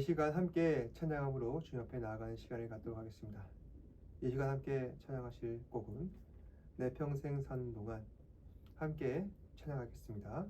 시간 함께 찬양함으로 주님 앞에 나아가는 시간을 갖도록 하겠습니다. 이 시간 함께 찬양하실 곡은 내 평생 사는 동안, 함께 찬양하겠습니다.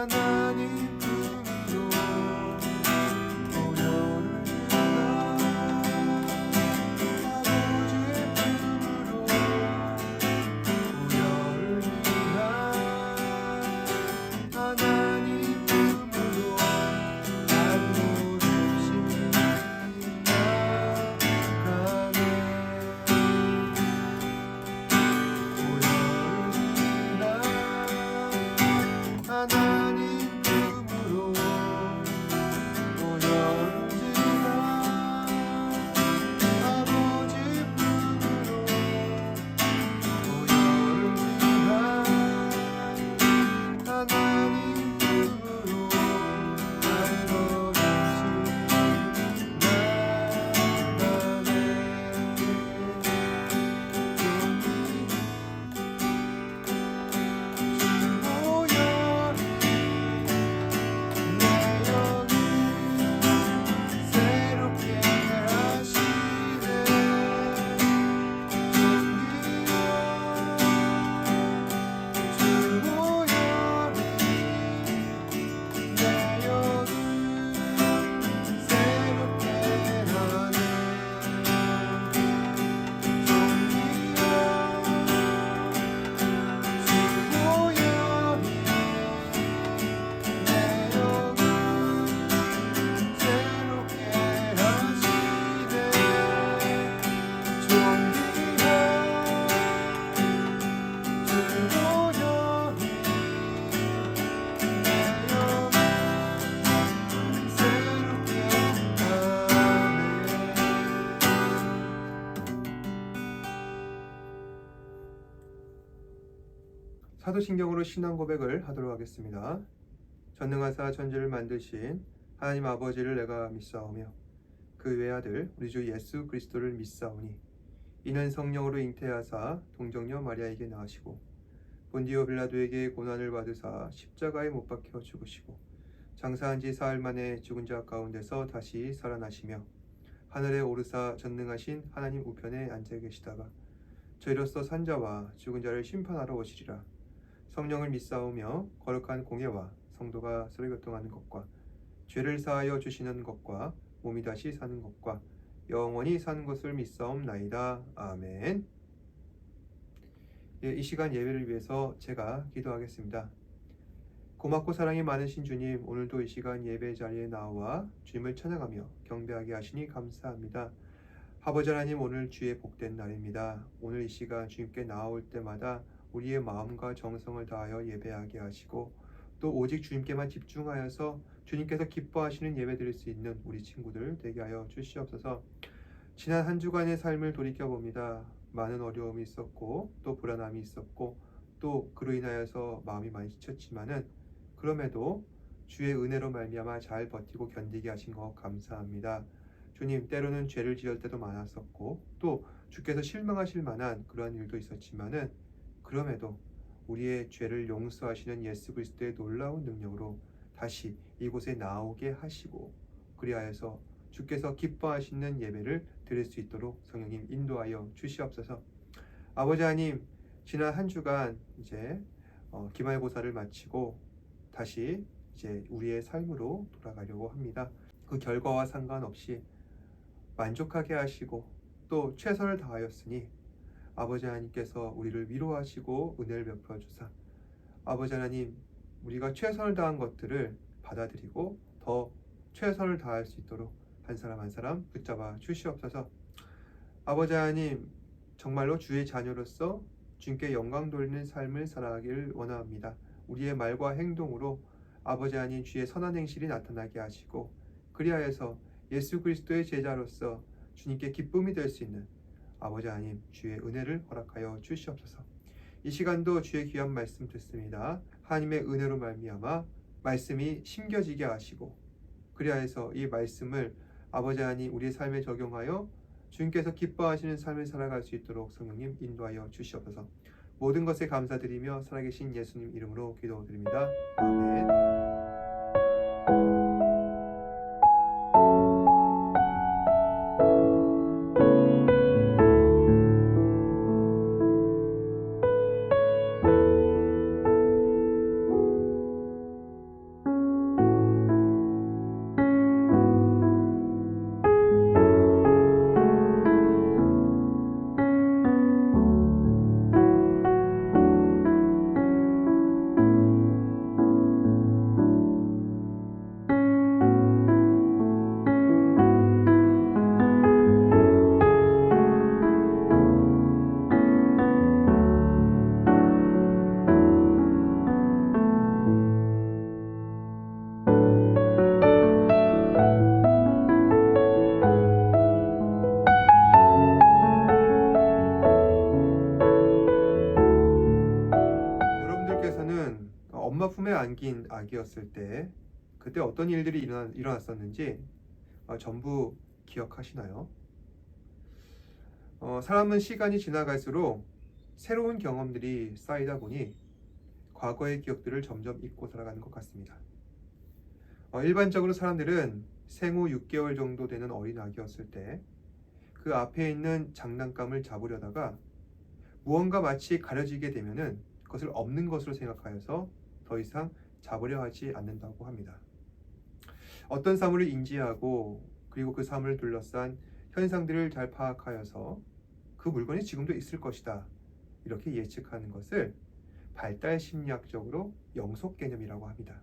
하나님 품으로 모여를 주나 아버지의 품으로 모여를 주나 하나님 품으로 난 모르시 나가네 모여를 주나 하나님 품으로 모여를 주나 아버지 품으로 모여를 주나 하나님 품으로 날 버리시 사도신경으로 신앙 고백을 하도록 하겠습니다. 전능하사 천지를 만드신 하나님 아버지를 내가 믿사오며 그 외아들 우리 주 예수 그리스도를 믿사오니 이는 성령으로 잉태하사 동정녀 마리아에게 낳으시고 본디오 빌라도에게 고난을 받으사 십자가에 못 박혀 죽으시고 장사한 지 사흘 만에 죽은 자 가운데서 다시 살아나시며 하늘에 오르사 전능하신 하나님 우편에 앉아 계시다가 저희로서 산자와 죽은 자를 심판하러 오시리라. 성령을 믿사오며 거룩한 공예와 성도가 서로 교통하는 것과 죄를 사하여 주시는 것과 몸이 다시 사는 것과 영원히 사는 것을 믿사옵나이다. 아멘. 이 시간 예배를 위해서 제가 기도하겠습니다. 고맙고 사랑이 많으신 주님, 오늘도 이 시간 예배 자리에 나와 주님을 찬양하며 경배하게 하시니 감사합니다. 아버지 하나님, 오늘 주의 복된 날입니다. 오늘 이 시간 주님께 나올 때마다 우리의 마음과 정성을 다하여 예배하게 하시고 또 오직 주님께만 집중하여서 주님께서 기뻐하시는 예배 드릴 수 있는 우리 친구들 되게 하여 주시옵소서. 지난 한 주간의 삶을 돌이켜봅니다. 많은 어려움이 있었고 또 불안함이 있었고 또 그로 인하여서 마음이 많이 지쳤지만은 그럼에도 주의 은혜로 말미암아 잘 버티고 견디게 하신 것 감사합니다. 주님, 때로는 죄를 지을 때도 많았었고 또 주께서 실망하실 만한 그러한 일도 있었지만은 그럼에도 우리의 죄를 용서하시는 예수 그리스도의 놀라운 능력으로 다시 이곳에 나오게 하시고 그리하여서 주께서 기뻐하시는 예배를 드릴 수 있도록 성령님 인도하여 주시옵소서. 아버지 하나님, 지난 한 주간 이제 기말고사를 마치고 다시 이제 우리의 삶으로 돌아가려고 합니다. 그 결과와 상관없이 만족하게 하시고 또 최선을 다하였으니 아버지 하나님께서 우리를 위로하시고 은혜를 베풀어 주사 아버지 하나님, 우리가 최선을 다한 것들을 받아들이고 더 최선을 다할 수 있도록 한 사람 한 사람 붙잡아 주시옵소서. 아버지 하나님, 정말로 주의 자녀로서 주님께 영광 돌리는 삶을 살아가기를 원합니다. 우리의 말과 행동으로 아버지 하나님 주의 선한 행실이 나타나게 하시고 그리하여서 예수 그리스도의 제자로서 주님께 기쁨이 될 수 있는 아버지 하나님 주의 은혜를 허락하여 주시옵소서. 이 시간도 주의 귀한 말씀 듣습니다. 하나님의 은혜로 말미암아 말씀이 심겨지게 하시고 그리하여서 이 말씀을 아버지 하나님 우리의 삶에 적용하여 주님께서 기뻐하시는 삶을 살아갈 수 있도록 성령님 인도하여 주시옵소서. 모든 것에 감사드리며 살아계신 예수님 이름으로 기도드립니다. 아멘. 남긴 아기였을 때 그때 어떤 일들이 일어났었는지 전부 기억하시나요? 사람은 시간이 지나갈수록 새로운 경험들이 쌓이다 보니 과거의 기억들을 점점 잊고 살아가는 것 같습니다. 일반적으로 사람들은 생후 6개월 정도 되는 어린 아기였을 때 그 앞에 있는 장난감을 잡으려다가 무언가 마치 가려지게 되면은 그것을 없는 것으로 생각하여서 더 이상 잡으려 하지 않는다고 합니다. 어떤 사물을 인지하고 그리고 그 사물을 둘러싼 현상들을 잘 파악하여서 그 물건이 지금도 있을 것이다, 이렇게 예측하는 것을 발달 심리학적으로 영속 개념이라고 합니다.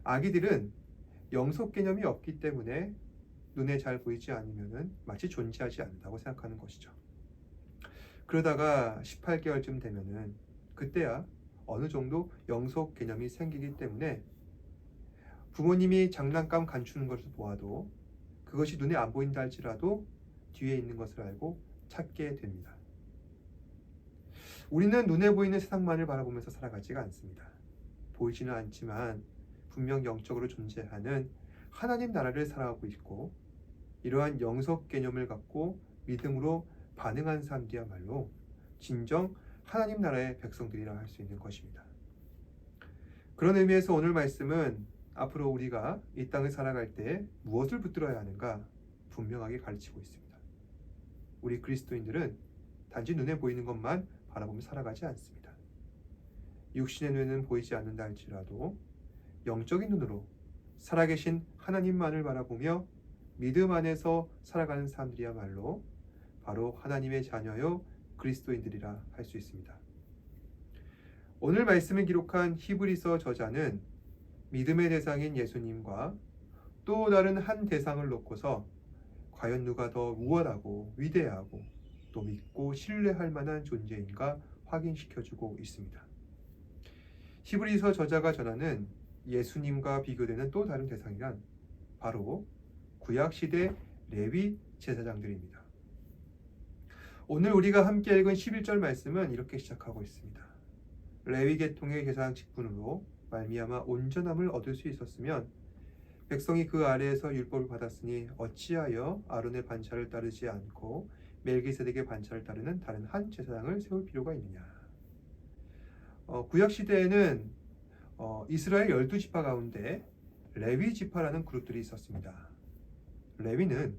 아기들은 영속 개념이 없기 때문에 눈에 잘 보이지 않으면 마치 존재하지 않는다고 생각하는 것이죠. 그러다가 18개월쯤 되면은 그때야 어느 정도 영속 개념이 생기기 때문에 부모님이 장난감 감추는 것을 보아도 그것이 눈에 안 보인다 할지라도 뒤에 있는 것을 알고 찾게 됩니다. 우리는 눈에 보이는 세상만을 바라보면서 살아가지가 않습니다. 보이지는 않지만 분명 영적으로 존재하는 하나님 나라를 살아가고 있고, 이러한 영속 개념을 갖고 믿음으로 반응한 사람들이야말로 진정 하나님 나라의 백성들이라 할 수 있는 것입니다. 그런 의미에서 오늘 말씀은 앞으로 우리가 이 땅을 살아갈 때 무엇을 붙들어야 하는가 분명하게 가르치고 있습니다. 우리 그리스도인들은 단지 눈에 보이는 것만 바라보며 살아가지 않습니다. 육신의 눈에는 보이지 않는다 할지라도 영적인 눈으로 살아계신 하나님만을 바라보며 믿음 안에서 살아가는 사람들이야말로 바로 하나님의 자녀요 그리스도인들이라 할 수 있습니다. 오늘 말씀을 기록한 히브리서 저자는 믿음의 대상인 예수님과 또 다른 한 대상을 놓고서 과연 누가 더 우월하고 위대하고 또 믿고 신뢰할 만한 존재인가 확인시켜주고 있습니다. 히브리서 저자가 전하는 예수님과 비교되는 또 다른 대상이란 바로 구약시대 레위 제사장들입니다. 오늘 우리가 함께 읽은 11절 말씀은 이렇게 시작하고 있습니다. 레위 계통의 제사장 직분으로 말미암아 온전함을 얻을 수 있었으면 백성이 그 아래에서 율법을 받았으니 어찌하여 아론의 반차를 따르지 않고 멜기세덱의 반차를 따르는 다른 한 제사장을 세울 필요가 있느냐. 구약 시대에는 이스라엘 12지파 가운데 레위 지파라는 그룹들이 있었습니다. 레위는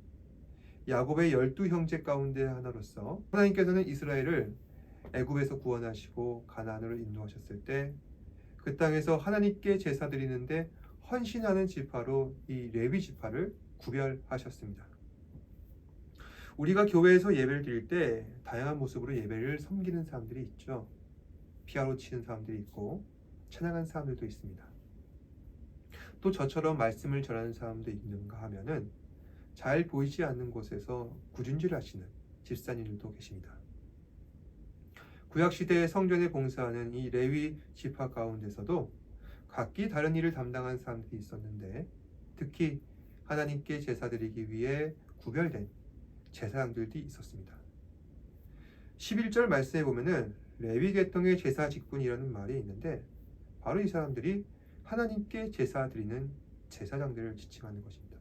야곱의 12형제 가운데 하나로서 하나님께서는 이스라엘을 애굽에서 구원하시고 가나안으로 인도하셨을 때 그 땅에서 하나님께 제사 드리는데 헌신하는 지파로 이 레위 지파를 구별하셨습니다. 우리가 교회에서 예배를 드릴 때 다양한 모습으로 예배를 섬기는 사람들이 있죠. 피아노 치는 사람들이 있고 찬양하는 사람들도 있습니다. 또 저처럼 말씀을 전하는 사람도 있는가 하면은 잘 보이지 않는 곳에서 구준질 하시는 집사님들도 계십니다. 구약시대의 성전에 봉사하는 이 레위 지파 가운데서도 각기 다른 일을 담당한 사람들이 있었는데 특히 하나님께 제사 드리기 위해 구별된 제사장들도 있었습니다. 11절 말씀에 보면은 레위 계통의 제사 직분이라는 말이 있는데 바로 이 사람들이 하나님께 제사 드리는 제사장들을 지칭하는 것입니다.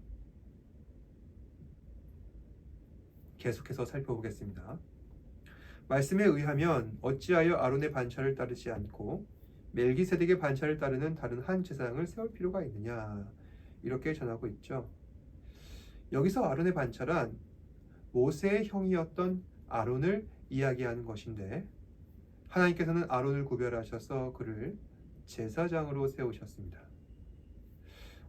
계속해서 살펴보겠습니다. 말씀에 의하면 어찌하여 아론의 반차를 따르지 않고 멜기세덱의 반차를 따르는 다른 한 제사장을 세울 필요가 있느냐, 이렇게 전하고 있죠. 여기서 아론의 반차란 모세의 형이었던 아론을 이야기하는 것인데 하나님께서는 아론을 구별하셔서 그를 제사장으로 세우셨습니다.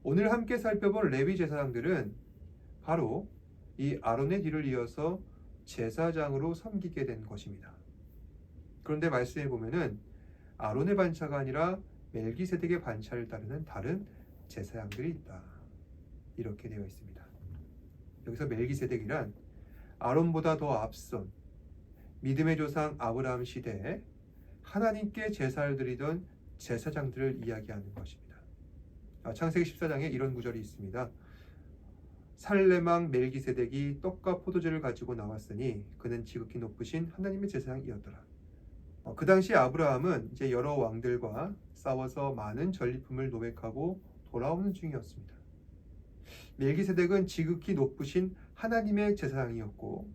오늘 함께 살펴본 레위 제사장들은 바로 이 아론의 뒤를 이어서 제사장으로 섬기게 된 것입니다. 그런데 말씀해 보면은 아론의 반차가 아니라 멜기세덱의 반차를 따르는 다른 제사장들이 있다, 이렇게 되어 있습니다. 여기서 멜기세덱이란 아론보다 더 앞선 믿음의 조상 아브라함 시대에 하나님께 제사를 드리던 제사장들을 이야기하는 것입니다. 창세기 14장에 이런 구절이 있습니다. 살레망 멜기세덱이 떡과 포도주를 가지고 나왔으니 그는 지극히 높으신 하나님의 제사장이었더라. 그 당시 아브라함은 이제 여러 왕들과 싸워서 많은 전리품을 노획하고 돌아오는 중이었습니다. 멜기세덱은 지극히 높으신 하나님의 제사장이었고,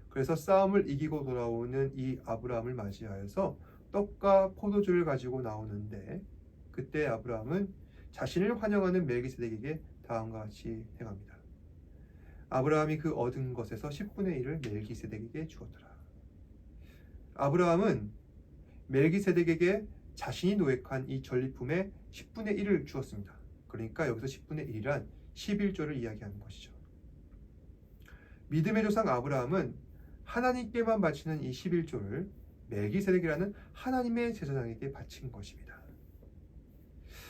그래서 싸움을 이기고 돌아오는 이 아브라함을 맞이하여서 떡과 포도주를 가지고 나오는데, 그때 아브라함은 자신을 환영하는 멜기세덱에게 다음과 같이 행합니다. 아브라함이 그 얻은 것에서 10분의 1을 멜기세덱에게 주었더라. 아브라함은 멜기세덱에게 자신이 노획한 이 전리품의 10분의 1을 주었습니다. 그러니까 여기서 10분의 1이란 11조를 이야기하는 것이죠. 믿음의 조상 아브라함은 하나님께만 바치는 이 11조를 멜기세덱이라는 하나님의 제사장에게 바친 것입니다.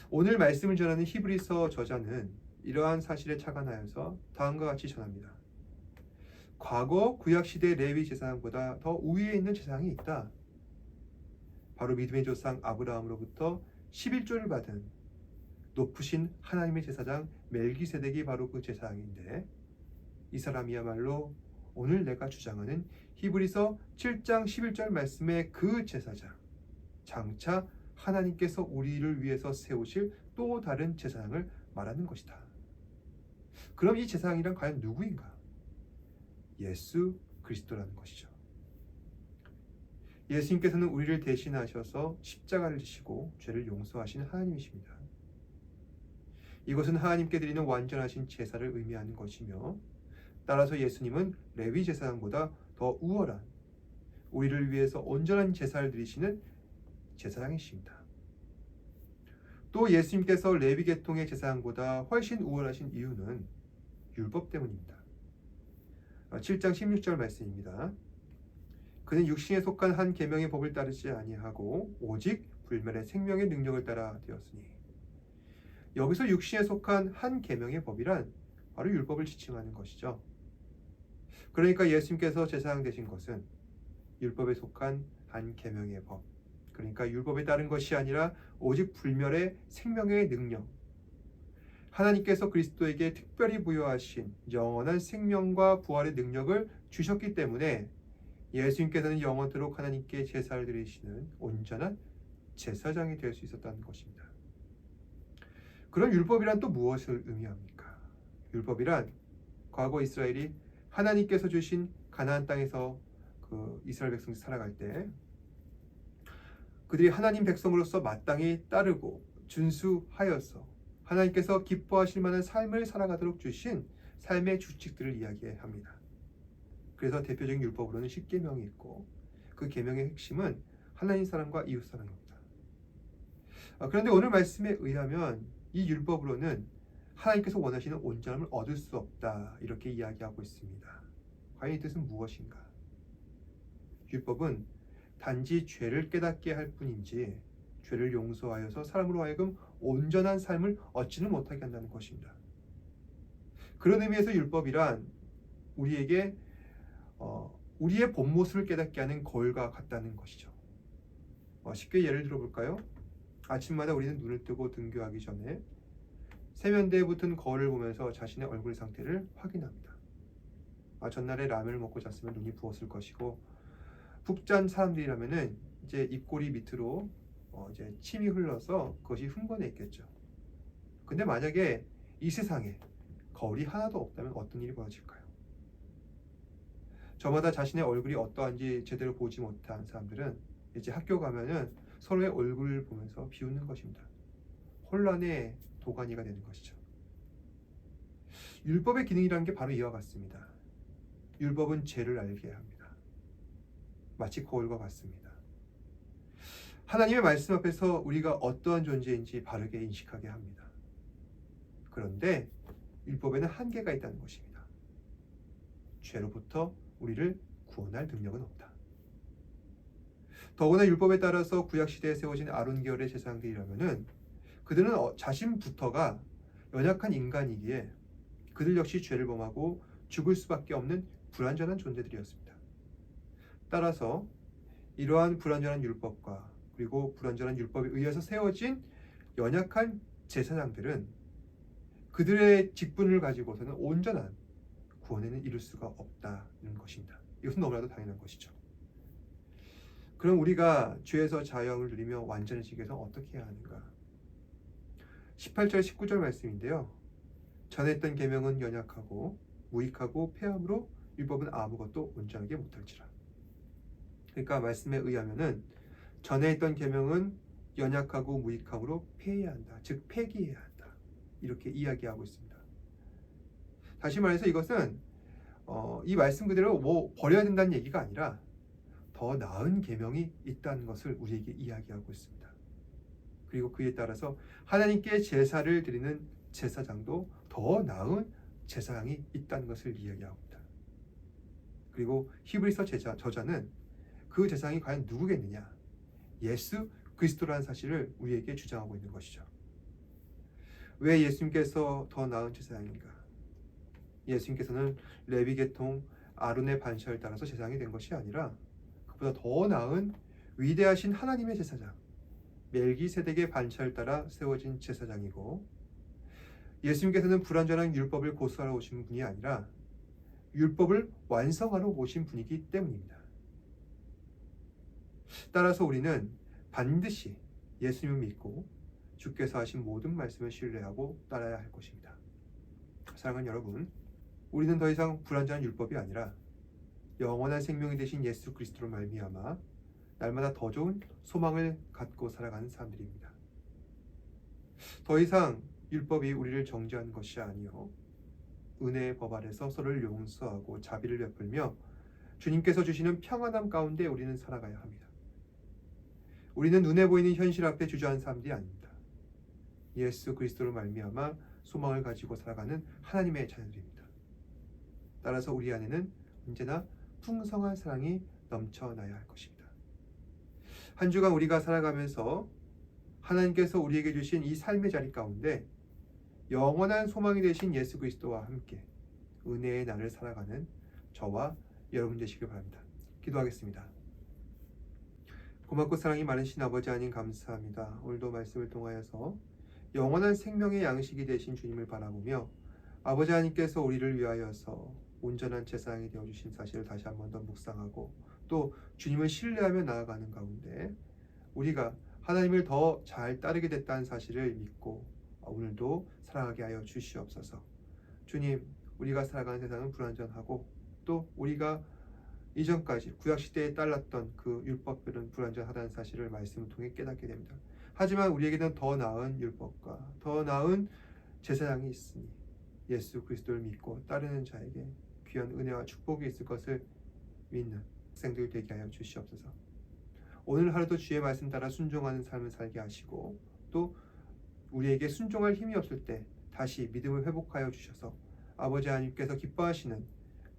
오늘 말씀을 전하는 히브리서 저자는 이러한 사실에 착안하여서 다음과 같이 전합니다. 과거 구약시대 레위 제사장보다 더 우위에 있는 제사장이 있다. 바로 믿음의 조상 아브라함으로부터 11조를 받은 높으신 하나님의 제사장 멜기세덱이 바로 그 제사장인데, 이 사람이야말로 오늘 내가 주장하는 히브리서 7장 11절 말씀의 그 제사장, 장차 하나님께서 우리를 위해서 세우실 또 다른 제사장을 말하는 것이다. 그럼 이 제사장이란 과연 누구인가? 예수 그리스도라는 것이죠. 예수님께서는 우리를 대신하셔서 십자가를 지시고 죄를 용서하신 하나님이십니다. 이것은 하나님께 드리는 완전하신 제사를 의미하는 것이며, 따라서 예수님은 레위 제사장보다 더 우월한, 우리를 위해서 온전한 제사를 드리시는 제사장이십니다. 또 예수님께서 레위 계통의 제사장보다 훨씬 우월하신 이유는 율법 때문입니다. 7장 16절 말씀입니다. 그는 육신에 속한 한 계명의 법을 따르지 아니하고 오직 불멸의 생명의 능력을 따라 되었으니. 여기서 육신에 속한 한 계명의 법이란 바로 율법을 지칭하는 것이죠. 그러니까 예수님께서 제사장 되신 것은 율법에 속한 한 계명의 법, 그러니까 율법에 따른 것이 아니라 오직 불멸의 생명의 능력, 하나님께서 그리스도에게 특별히 부여하신 영원한 생명과 부활의 능력을 주셨기 때문에 예수님께서는 영원토록 하나님께 제사를 드리시는 온전한 제사장이 될 수 있었다는 것입니다. 그럼 율법이란 또 무엇을 의미합니까? 율법이란 과거 이스라엘이 하나님께서 주신 가나안 땅에서 그 이스라엘 백성이 살아갈 때 그들이 하나님 백성으로서 마땅히 따르고 준수하여서 하나님께서 기뻐하실 만한 삶을 살아가도록 주신 삶의 규칙들을 이야기합니다. 그래서 대표적인 율법으로는 10계명이 있고, 그 계명의 핵심은 하나님 사랑과 이웃 사랑입니다. 그런데 오늘 말씀에 의하면 이 율법으로는 하나님께서 원하시는 온전함을 얻을 수 없다, 이렇게 이야기하고 있습니다. 과연 이 뜻은 무엇인가? 율법은 단지 죄를 깨닫게 할 뿐인지 죄를 용서하여서 사람으로 하여금 온전한 삶을 얻지는 못하게 한다는 것입니다. 그런 의미에서 율법이란 우리에게 우리의 본 모습을 깨닫게 하는 거울과 같다는 것이죠. 쉽게 예를 들어볼까요? 아침마다 우리는 눈을 뜨고 등교하기 전에 세면대에 붙은 거울을 보면서 자신의 얼굴 상태를 확인합니다. 전날에 라면을 먹고 잤으면 눈이 부었을 것이고, 푹 잔 사람들이라면은 이제 입꼬리 밑으로 이제 침이 흘러서 그것이 흥건해 있겠죠. 근데 만약에 이 세상에 거울이 하나도 없다면 어떤 일이 벌어질까요? 저마다 자신의 얼굴이 어떠한지 제대로 보지 못한 사람들은 이제 학교 가면은 서로의 얼굴을 보면서 비웃는 것입니다. 혼란의 도가니가 되는 것이죠. 율법의 기능이라는 게 바로 이와 같습니다. 율법은 죄를 알게 합니다. 마치 거울과 같습니다. 하나님의 말씀 앞에서 우리가 어떠한 존재인지 바르게 인식하게 합니다. 그런데 율법에는 한계가 있다는 것입니다. 죄로부터 우리를 구원할 능력은 없다. 더구나 율법에 따라서 구약시대에 세워진 아론 계열의 제사장들이라면은 그들은 자신부터가 연약한 인간이기에 그들 역시 죄를 범하고 죽을 수밖에 없는 불완전한 존재들이었습니다. 따라서 이러한 불완전한 율법과 그리고 불완전한 율법에 의해서 세워진 연약한 제사장들은 그들의 직분을 가지고서는 온전한 구원에는 이룰 수가 없다는 것입니다. 이것은 너무나도 당연한 것이죠. 그럼 우리가 죄에서 자유함을 누리며 완전해지기 위해서 어떻게 해야 하는가? 18절 19절 말씀인데요. 전에 했던 계명은 연약하고 무익하고 폐함으로 율법은 아무것도 온전하게 못할지라. 그러니까 말씀에 의하면은 전에 했던 계명은 연약하고 무익함으로 폐해야 한다. 즉 폐기해야 한다. 이렇게 이야기하고 있습니다. 다시 말해서 이것은 이 말씀 그대로 뭐 버려야 된다는 얘기가 아니라 더 나은 계명이 있다는 것을 우리에게 이야기하고 있습니다. 그리고 그에 따라서 하나님께 제사를 드리는 제사장도 더 나은 제사장이 있다는 것을 이야기합니다. 그리고 히브리서 저자는 그 제사장이 과연 누구겠느냐? 예수 그리스도라는 사실을 우리에게 주장하고 있는 것이죠. 왜 예수님께서 더 나은 제사장인가? 예수님께서는 레위 계통 아론의 반차를 따라서 제사장이 된 것이 아니라 그보다 더 나은 위대하신 하나님의 제사장 멜기세덱의 반차를 따라 세워진 제사장이고, 예수님께서는 불완전한 율법을 고수하러 오신 분이 아니라 율법을 완성하러 오신 분이기 때문입니다. 따라서 우리는 반드시 예수님을 믿고 주께서 하신 모든 말씀을 신뢰하고 따라야 할 것입니다. 사랑하는 여러분, 우리는 더 이상 불완전한 율법이 아니라 영원한 생명이 되신 예수 그리스도로 말미암아 날마다 더 좋은 소망을 갖고 살아가는 사람들입니다. 더 이상 율법이 우리를 정죄하는 것이 아니요 은혜의 법 아래서 서로를 용서하고 자비를 베풀며 주님께서 주시는 평안함 가운데 우리는 살아가야 합니다. 우리는 눈에 보이는 현실 앞에 주저하는 사람들이 아닙니다. 예수 그리스도로 말미암아 소망을 가지고 살아가는 하나님의 자녀들입니다. 따라서 우리 안에는 언제나 풍성한 사랑이 넘쳐나야 할 것입니다. 한 주간 우리가 살아가면서 하나님께서 우리에게 주신 이 삶의 자리 가운데 영원한 소망이 되신 예수 그리스도와 함께 은혜의 날을 살아가는 저와 여러분 되시길 바랍니다. 기도하겠습니다. 고맙고 사랑이 많으신 아버지 하나님 감사합니다. 오늘도 말씀을 통하여서 영원한 생명의 양식이 되신 주님을 바라보며 아버지 하나님께서 우리를 위하여서 온전한 제사장이 되어주신 사실을 다시 한 번 더 묵상하고 또 주님을 신뢰하며 나아가는 가운데 우리가 하나님을 더 잘 따르게 됐다는 사실을 믿고 오늘도 살아가게 하여 주시옵소서. 주님, 우리가 살아가는 세상은 불완전하고 또 우리가 이전까지 구약시대에 따랐던 그 율법들은 불완전하다는 사실을 말씀을 통해 깨닫게 됩니다. 하지만 우리에게는 더 나은 율법과 더 나은 제사장이 있으니 예수 그리스도를 믿고 따르는 자에게 귀한 은혜와 축복이 있을 것을 믿는 학생들 되게 하여 주시옵소서. 오늘 하루도 주의 말씀 따라 순종하는 삶을 살게 하시고 또 우리에게 순종할 힘이 없을 때 다시 믿음을 회복하여 주셔서 아버지 하나님께서 기뻐하시는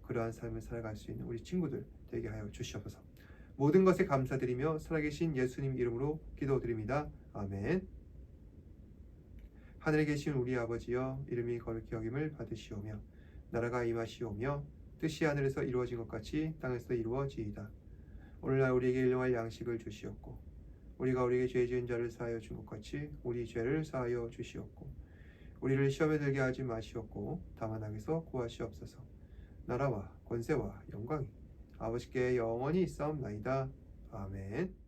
그러한 삶을 살아갈 수 있는 우리 친구들 되게 하여 주시옵소서. 모든 것에 감사드리며 살아계신 예수님 이름으로 기도드립니다. 아멘. 하늘에 계신 우리 아버지여, 이름이 거룩히 여김을 받으시오며 나라가 임하시오며 뜻이 하늘에서 이루어진 것 같이 땅에서 이루어지이다. 오늘날 우리에게 일용할 양식을 주시옵고 우리가 우리에게 죄 지은 자를 사하여 준 것 같이 우리 죄를 사하여 주시옵고 우리를 시험에 들게 하지 마시옵고 다만 악에서 구하시옵소서. 나라와 권세와 영광이 아버지께 영원히 있사옵나이다. 아멘.